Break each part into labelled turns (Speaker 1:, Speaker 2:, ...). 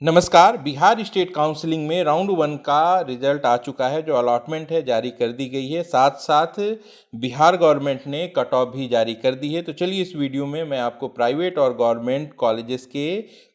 Speaker 1: नमस्कार। Bihar state counselling में round one का रिजल्ट आ चुका है। जो अलॉटमेंट है जारी कर दी गई है। साथ साथ बिहार गवर्नमेंट ने कट ऑफ भी जारी कर दी है। तो चलिए इस वीडियो में मैं आपको प्राइवेट और गवर्नमेंट कॉलेजेस के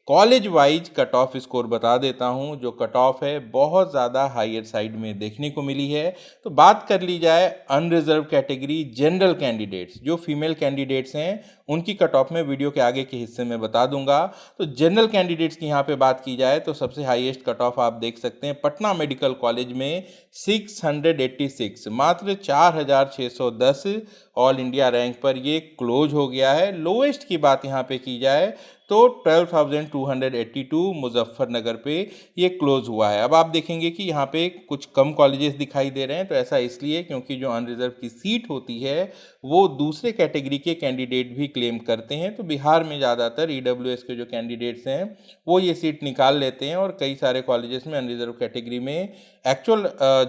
Speaker 1: college wise cut off score बता देता हूं। जो कट ऑफ है बहुत ज़्यादा हायर साइड में देखने को मिली है। तो बात कर ली जाए अनरिजर्व कैटेगरी जनरल कैंडिडेट्स, जो फीमेल कैंडिडेट्स हैं उनकी कट ऑफ में वीडियो के आगे के हिस्से में बता दूंगा। तो जनरल कैंडिडेट्स की यहाँ पे बात की जाए तो सबसे हाईएस्ट कट ऑफ आप देख सकते हैं पटना मेडिकल कॉलेज में 686, मात्र 4610 ऑल इंडिया रैंक पर ये क्लोज हो गया है। लोएस्ट की बात यहाँ पे की जाए तो 12,282 मुजफ्फरनगर पे ये क्लोज हुआ है। अब आप देखेंगे कि यहाँ पे कुछ कम कॉलेजेस दिखाई दे रहे हैं। तो ऐसा इसलिए क्योंकि जो अनरिजर्व की सीट होती है वो दूसरे कैटेगरी के कैंडिडेट भी क्लेम करते हैं। तो बिहार में ज़्यादातर ईडब्ल्यूएस के जो कैंडिडेट्स हैं वो ये सीट निकाल लेते हैं और कई सारे कॉलेजेस में अनरिजर्व कैटेगरी में एक्चुअल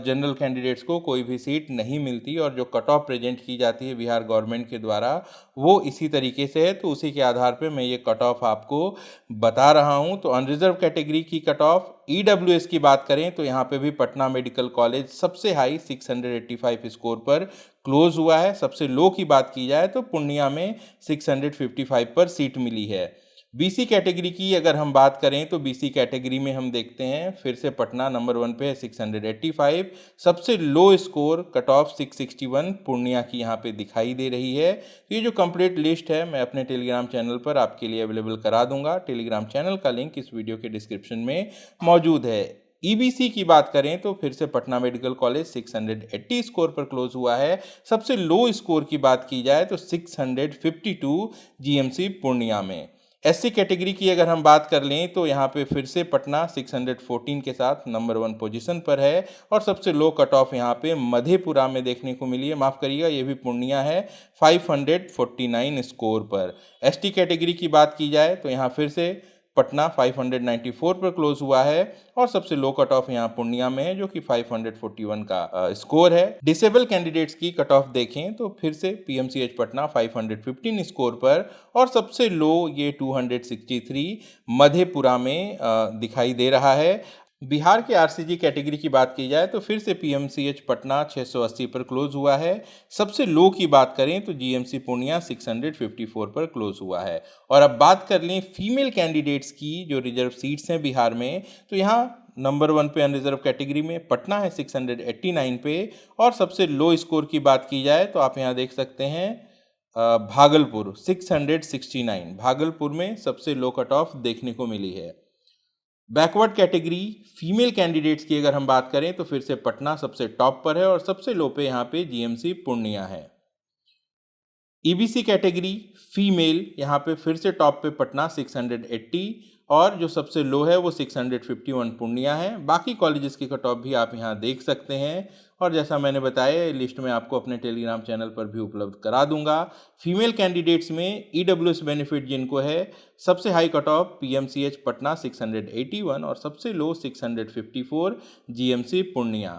Speaker 1: जनरल कैंडिडेट्स को कोई भी सीट नहीं मिलती। और जो कट ऑफ प्रेजेंट की जाती है बिहार गवर्नमेंट के द्वारा वो इसी तरीके से है। तो उसी के आधार पे मैं ये कट ऑफ आपको बता रहा हूँ। तो अनरिजर्व कैटेगरी की कट ऑफ ईडब्ल्यूएस की बात करें तो यहाँ पे भी पटना मेडिकल कॉलेज सबसे हाई 685 स्कोर पर क्लोज हुआ है। सबसे लो की बात की जाए तो पूर्णिया में 655 पर सीट मिली है। बीसी कैटेगरी की अगर हम बात करें तो बीसी कैटेगरी में हम देखते हैं फिर से पटना नंबर 1 पे है 685। सबसे लो स्कोर कट ऑफ 661 पूर्णिया की यहाँ पे दिखाई दे रही है। तो ये जो कंप्लीट लिस्ट है मैं अपने टेलीग्राम चैनल पर आपके लिए अवेलेबल करा दूंगा। टेलीग्राम चैनल का लिंक इस वीडियो के डिस्क्रिप्शन में मौजूद है। ईबीसी की बात करें तो फिर से पटना मेडिकल कॉलेज 680 स्कोर पर क्लोज हुआ है। सबसे लो स्कोर की बात की जाए तो 652 जीएमसी पूर्णिया में। एससी कैटेगरी की अगर हम बात कर लें तो यहाँ पे फिर से पटना 614 के साथ नंबर 1 पोजीशन पर है। और सबसे लो कट ऑफ यहाँ पे मधेपुरा में देखने को मिली है, माफ़ करिएगा ये भी पूर्णिया है, 549 स्कोर पर। एसटी कैटेगरी की बात की जाए तो यहाँ फिर से पटना 594 पर क्लोज हुआ है। और सबसे लो कट ऑफ यहाँ पूर्णिया में है जो कि 541 का स्कोर है। डिसेबल कैंडिडेट्स की कट ऑफ देखें तो फिर से पीएमसीएच पटना 515 स्कोर पर और सबसे लो ये 263 मधेपुरा में दिखाई दे रहा है। बिहार के आरसीजी कैटेगरी की बात की जाए तो फिर से पीएमसीएच पटना 680 पर क्लोज हुआ है। सबसे लो की बात करें तो जीएमसी पूर्णिया 654 पर क्लोज हुआ है। और अब बात कर लें फीमेल कैंडिडेट्स की जो रिजर्व सीट्स हैं बिहार में, तो यहाँ नंबर 1 पे अनरिजर्व कैटेगरी में पटना है 689 पे। और सबसे लो स्कोर की बात की जाए तो आप यहाँ देख सकते हैं भागलपुर 669, भागलपुर में सबसे लो कट ऑफ देखने को मिली है। बैकवर्ड कैटेगरी फीमेल कैंडिडेट्स की अगर हम बात करें तो फिर से पटना सबसे टॉप पर है और सबसे लो पे यहाँ पे जीएमसी पूर्णिया है। ईबीसी कैटेगरी फीमेल यहाँ पे फिर से टॉप पे पटना 680 और जो सबसे लो है वो 651 पूर्णिया है। बाकी कॉलेजेस की कट ऑफ भी आप यहाँ देख सकते हैं। और जैसा मैंने बताया लिस्ट में आपको अपने टेलीग्राम चैनल पर भी उपलब्ध करा दूंगा। फीमेल कैंडिडेट्स में ईडब्ल्यूएस बेनिफिट जिनको है सबसे high cut off PMCH Patna 681 और सबसे लो 654 जीएमसी पूर्णिया।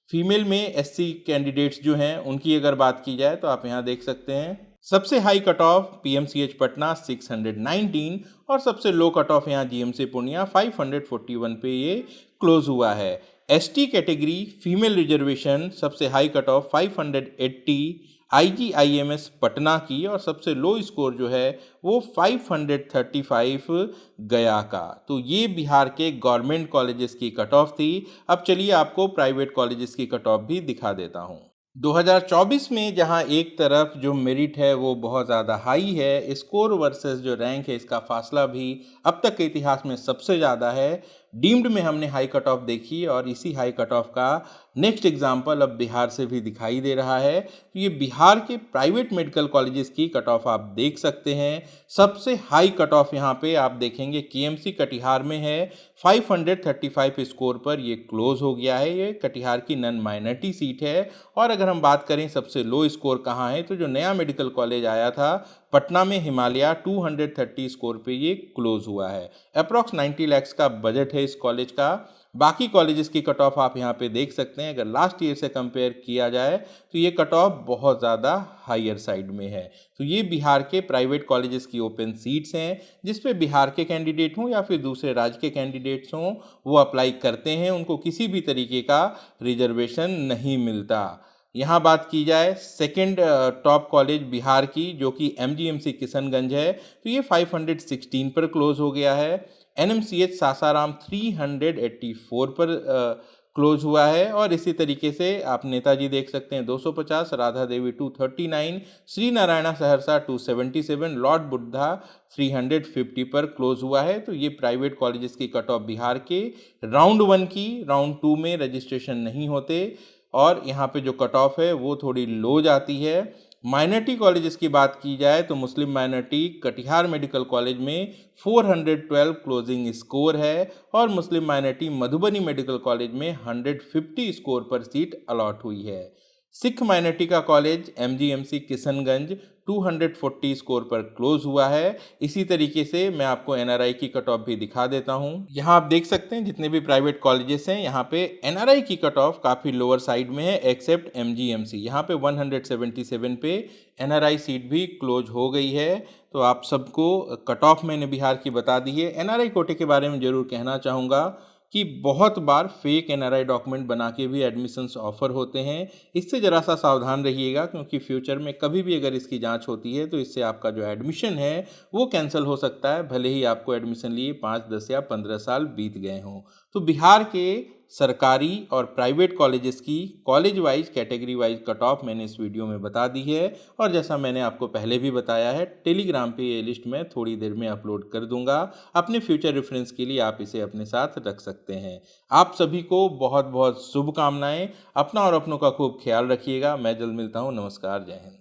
Speaker 1: फीमेल में एससी कैंडिडेट्स जो हैं उनकी अगर बात की जाए तो आप यहाँ देख सकते हैं सबसे high cut off PMCH Patna 619 और सबसे लो कट ऑफ यहाँ जीएमसी पूर्णिया 541 पे ये क्लोज हुआ है। एसटी कैटेगरी फीमेल रिजर्वेशन सबसे high cut off 580 IGIMS Patna की और सबसे लो स्कोर जो है वो 535 गया का। तो ये बिहार के गवर्नमेंट कॉलेजेस की कट ऑफ थी। अब चलिए आपको प्राइवेट कॉलेजेस की कट ऑफ भी दिखा देता हूँ। 2024 में जहां एक तरफ जो मेरिट है वो बहुत ज़्यादा हाई है, स्कोर वर्सेस जो रैंक है इसका फासला भी अब तक के इतिहास में सबसे ज़्यादा है। डीम्ड में हमने हाई कट ऑफ देखी और इसी हाई कट ऑफ का नेक्स्ट एग्जाम्पल अब बिहार से भी दिखाई दे रहा है। तो ये बिहार के प्राइवेट मेडिकल कॉलेजेस की कट ऑफ आप देख सकते हैं। सबसे हाई कट ऑफ यहाँ पे आप देखेंगे केएमसी कटिहार में है, 535 स्कोर पर ये क्लोज हो गया है। ये कटिहार की नन माइनॉरिटी सीट है। और अगर हम बात करें सबसे लो स्कोर कहाँ है तो जो नया मेडिकल कॉलेज आया था पटना में हिमालय 230 स्कोर पे ये क्लोज हुआ है। अप्रॉक्स 90 लैक्स का बजट है इस कॉलेज का। बाकी कॉलेजेस की कट ऑफ आप यहाँ पे देख सकते हैं। अगर लास्ट ईयर से कंपेयर किया जाए तो ये कट ऑफ बहुत ज़्यादा हायर साइड में है। तो ये बिहार के प्राइवेट कॉलेजेस की ओपन सीट्स हैं, जिस पे बिहार के कैंडिडेट हों या फिर दूसरे राज्य के कैंडिडेट्स हों, वो अप्लाई करते हैं। उनको किसी भी तरीके का रिजर्वेशन नहीं मिलता। यहाँ बात की जाए सेकंड टॉप कॉलेज बिहार की, जो कि एमजीएमसी किशनगंज है, तो ये 516 पर क्लोज हो गया है। एनएमसीएच सासाराम 384 पर क्लोज हुआ है। और इसी तरीके से आप नेताजी देख सकते हैं 250, राधा देवी 239, श्री नारायणा सहरसा 277, लॉर्ड बुद्धा 350 पर क्लोज हुआ है। तो ये प्राइवेट कॉलेजेस की कट ऑफ बिहार के राउंड 1 की। राउंड 2 में रजिस्ट्रेशन नहीं होते और यहाँ पे जो कट ऑफ है वो थोड़ी लो जाती है। माइनॉरिटी कॉलेजेस की बात की जाए तो मुस्लिम माइनॉरिटी कटिहार मेडिकल कॉलेज में 412 क्लोजिंग स्कोर है और मुस्लिम माइनॉरिटी मधुबनी मेडिकल कॉलेज में 150 स्कोर पर सीट अलॉट हुई है। सिख माइनॉरिटी का कॉलेज एमजीएमसी किशनगंज 240 स्कोर पर क्लोज हुआ है। इसी तरीके से मैं आपको एनआरआई की कट ऑफ भी दिखा देता हूं। यहाँ आप देख सकते हैं जितने भी प्राइवेट कॉलेजेस हैं, यहाँ पे एनआरआई की कट ऑफ काफ़ी लोअर साइड में है एक्सेप्ट एमजीएमसी। यहाँ पे 177 पे एनआरआई सीट भी क्लोज हो गई है। तो आप सबको कट ऑफ मैंने बिहार की बता दी है। एनआरआई कोटे के बारे में ज़रूर कहना चाहूँगा कि बहुत बार फेक एनआरआई डॉक्यूमेंट बना के भी एडमिशन्स ऑफर होते हैं। इससे ज़रा सा सावधान रहिएगा, क्योंकि फ्यूचर में कभी भी अगर इसकी जांच होती है तो इससे आपका जो एडमिशन है वो कैंसिल हो सकता है, भले ही आपको एडमिशन लिए 5, 10 या 15 साल बीत गए हों। तो बिहार के सरकारी और प्राइवेट कॉलेजेस की college wise category wise cut off मैंने इस वीडियो में बता दी है। और जैसा मैंने आपको पहले भी बताया है, टेलीग्राम पे ये लिस्ट मैं थोड़ी देर में अपलोड कर दूंगा। अपने फ्यूचर रेफरेंस के लिए आप इसे अपने साथ रख सकते हैं। आप सभी को बहुत बहुत शुभकामनाएं। अपना और अपनों का खूब ख्याल रखिएगा। मैं जल्द मिलता हूँ। नमस्कार, जय हिंद।